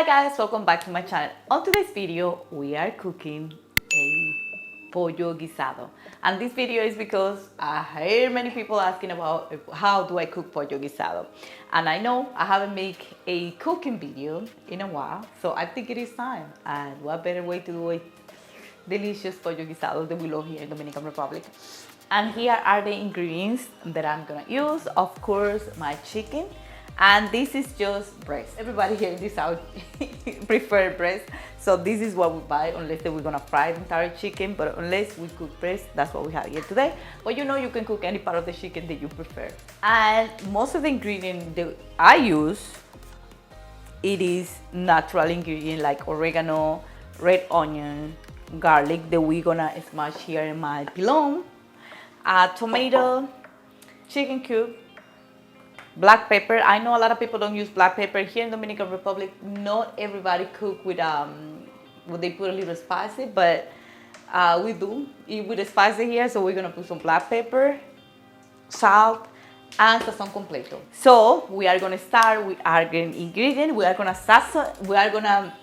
Hi guys, welcome back to my channel. On today's video, we are cooking a pollo guisado. And this video is because I hear many people asking about how do I cook pollo guisado. And I know I haven't made a cooking video in a while, so I think it is time. And what better way to do a delicious pollo guisado that we love here in Dominican Republic. And here are the ingredients that I'm gonna use. Of course, my chicken. And this is just breast. Everybody here in this house prefer breast. So this is what we buy, unless that we're gonna fry the entire chicken. But unless we cook breast, that's what we have here today. But you know, you can cook any part of the chicken that you prefer. And most of the ingredients that I use, it is natural ingredient like oregano, red onion, garlic that we're gonna smash here in my pilon, tomato, chicken cube, black pepper. I know a lot of people don't use black pepper here in Dominican Republic. Not everybody cook with they put a little spicy, but we do eat with the spicy here. So we're gonna put some black pepper, salt, and sazon completo. So we are gonna start with our ingredient. We are gonna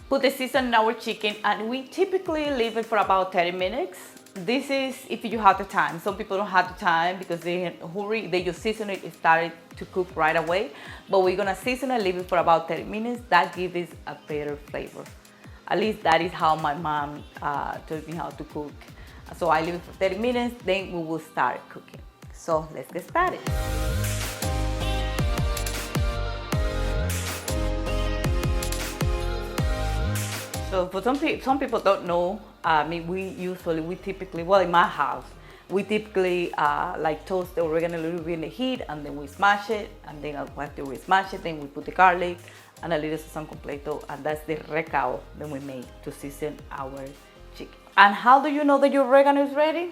put the season in our chicken, and we typically leave it for about 30 minutes. This is if you have the time. Some people don't have the time because they in a hurry. They just season it, it started to cook right away. But we're gonna season it, leave it for about 30 minutes. That gives it a better flavor. At least that is how my mom taught me how to cook. So I leave it for 30 minutes, then we will start cooking. So let's get started. So for some people don't know, we typically, well, in my house, we typically like toast the oregano a little bit in the heat, and then we smash it, and then after we smash it, then we put the garlic and a little sazon completo, and that's the recao that we make to season our chicken. And how do you know that your oregano is ready?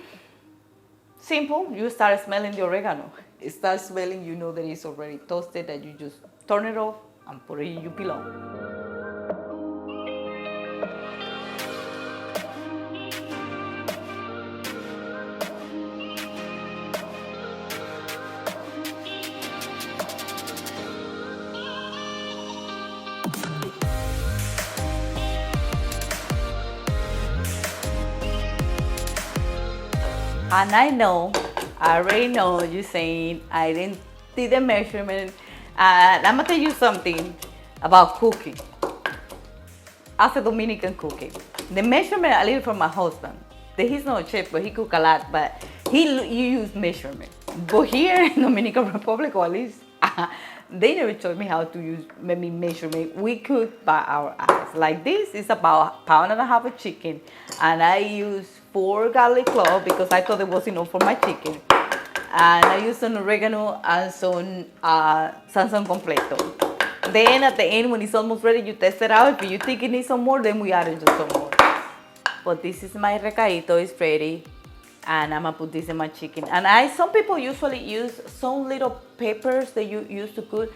Simple, you start smelling the oregano. It starts smelling, you know that it's already toasted, that you just turn it off and put it in your pilon. And I already know you're saying I didn't see the measurement. And I'm gonna tell you something about cooking. As a Dominican cooking, the measurement I learned from my husband. He's not a chef, but he cook a lot. But you use measurement. But here in Dominican Republic, or at least they never taught me how to use measurement. We cook by our eyes. Like this is about 1.5 pounds of chicken, and I use 4 garlic cloves because I thought it was enough for my chicken. And I use some oregano and some sazon completo. Then at the end, when it's almost ready, you test it out. If you think it needs some more, then we add in just some more. But this is my recaito, it's ready. And I'm gonna put this in my chicken. And some people usually use some little peppers that you use to cook.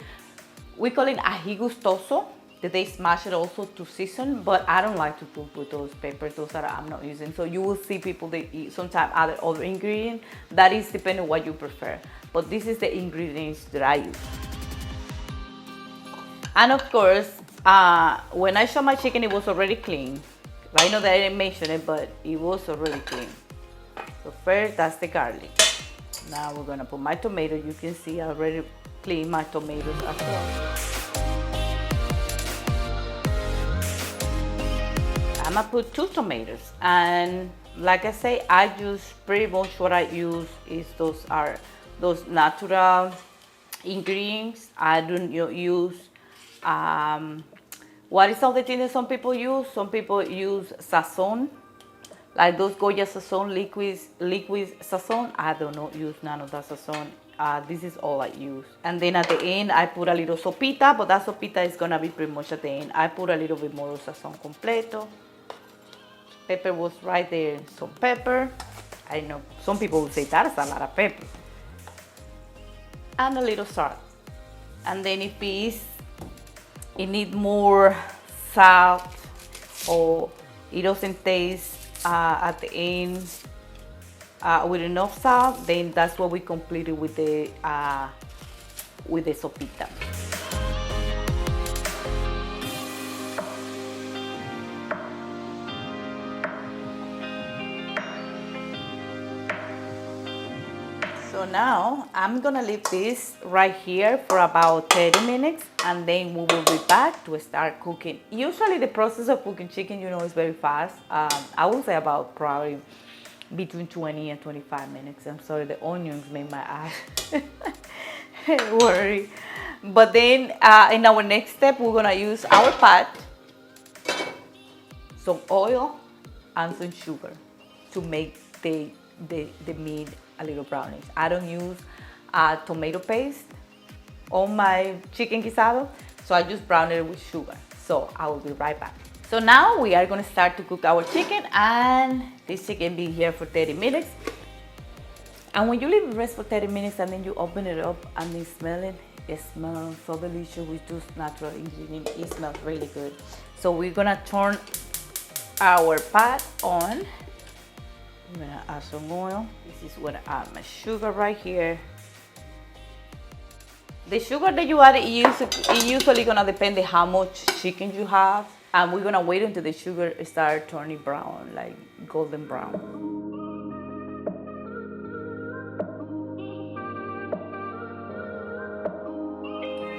We call it ají gustoso, that they smash it also to season, but I don't like to cook with those peppers. Those are I'm not using. So you will see people that eat sometimes add other ingredients. That is depending on what you prefer. But this is the ingredients that I use. And of course, when I shot my chicken, it was already clean. I know that I didn't mention it, but it was already clean. So first, that's the garlic. Now we're gonna put my tomato. You can see I already cleaned my tomatoes as well. I'm gonna put 2 tomatoes, and like I say, I use pretty much what I use is those natural ingredients. I don't use what is all the thing that some people use? Some people use sazon, like those Goya sazon, liquid sazon. I don't use none of that sazon. This is all I use. And then at the end, I put a little sopita, but that sopita is gonna be pretty much at the end. I put a little bit more sazon completo. Pepper was right there, some pepper. I know some people would say that's a lot of pepper. And a little salt. And then if it needs more salt or it doesn't taste at the end with enough salt, then that's what we completed with the sopita. So now I'm gonna leave this right here for about 30 minutes and then we will be back to start cooking. Usually the process of cooking chicken, you know, is very fast. I would say about probably between 20 and 25 minutes. I'm sorry, the onions made my eyes worry. But then in our next step, we're gonna use our pot, some oil and some sugar to make the meat a little brownish. I don't use tomato paste on my chicken guisado, so I just brown it with sugar. So I will be right back. So now we are gonna start to cook our chicken, and this chicken be here for 30 minutes. And when you leave it rest for 30 minutes and then you open it up and you smell it, it smells so delicious with those natural ingredients. It smells really good. So we're gonna turn our pot on. I'm gonna add some oil. This is what I add my sugar right here. The sugar that you add is usually gonna depend on how much chicken you have. And we're gonna wait until the sugar start turning brown, like golden brown.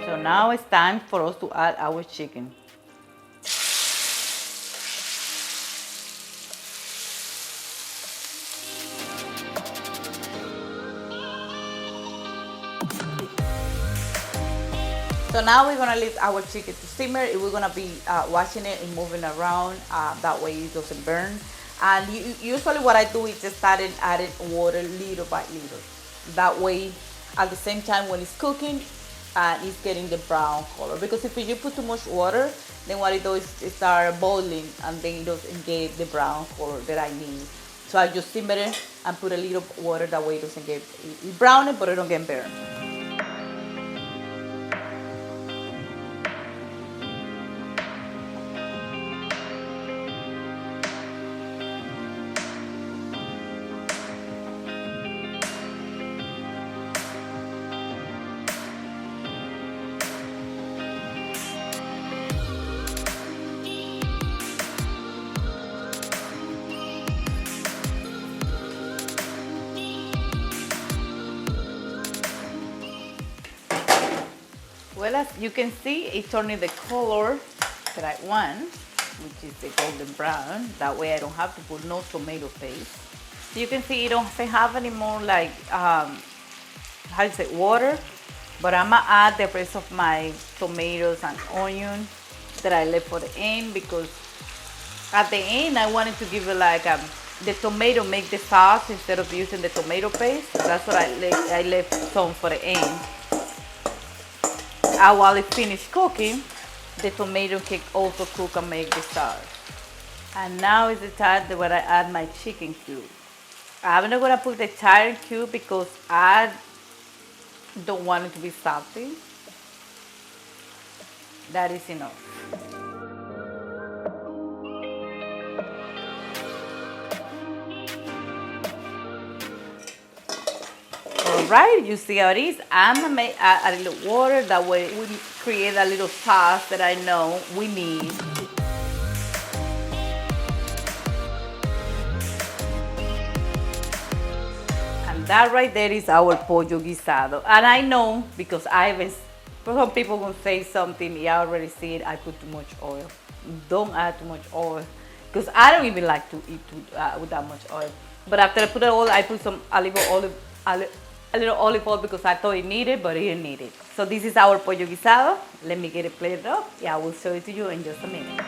So now it's time for us to add our chicken. So now we're gonna leave our chicken to simmer. We're gonna be washing it and moving around. That way it doesn't burn. And usually what I do is just start adding water little by little. That way, at the same time when it's cooking, it's getting the brown color. Because if you put too much water, then what it does is it start boiling and then it doesn't get the brown color that I need. So I just simmer it and put a little water. That way it doesn't get brown, but it don't get burned. Well, as you can see, it's turning the color that I want, which is the golden brown. That way I don't have to put no tomato paste. So you can see it doesn't have any more like, how you say, water. But I'm gonna add the rest of my tomatoes and onion that I left for the end, because at the end I wanted to give it like the tomato make the sauce instead of using the tomato paste. That's what I left some for the end. While it finished cooking, the tomato can also cook and make the sauce. And now is the time where I add my chicken cube. I'm not gonna put the entire cube because I don't want it to be salty. That is enough. Alright, you see how it is. I'm gonna make a little water, that way we create a little sauce that I know we need. And that right there is our pollo guisado. And I know, because some people will say something, yeah, I already see it, I put too much oil. Don't add too much oil, because I don't even like to eat with that much oil. But after I put the oil, I put some a little olive oil because I thought it needed, but it didn't need it. So this is our pollo guisado. Let me get it plated up. Yeah, I will show it to you in just a minute.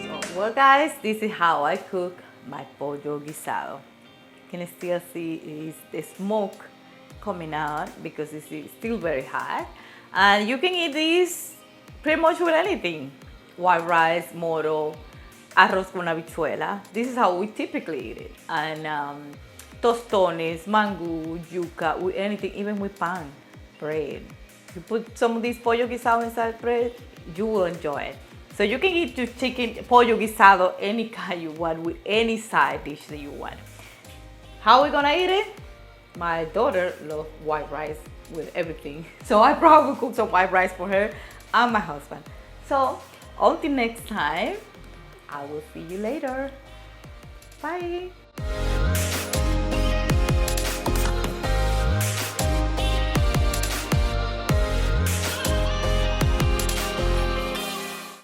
So, well guys, this is how I cook my pollo guisado. You can still see is the smoke coming out because it's still very hot. And you can eat this pretty much with anything. White rice, moro, arroz con habichuela. This is how we typically eat it. And tostones, mango, yuca, with anything, even with pan, bread. You put some of these pollo guisado inside bread, you will enjoy it. So you can eat your chicken, pollo guisado, any kind you want, with any side dish that you want. How are we gonna eat it? my daughter loves white rice with everything. So I probably cook some white rice for her and my husband. So until next time, I will see you later. Bye.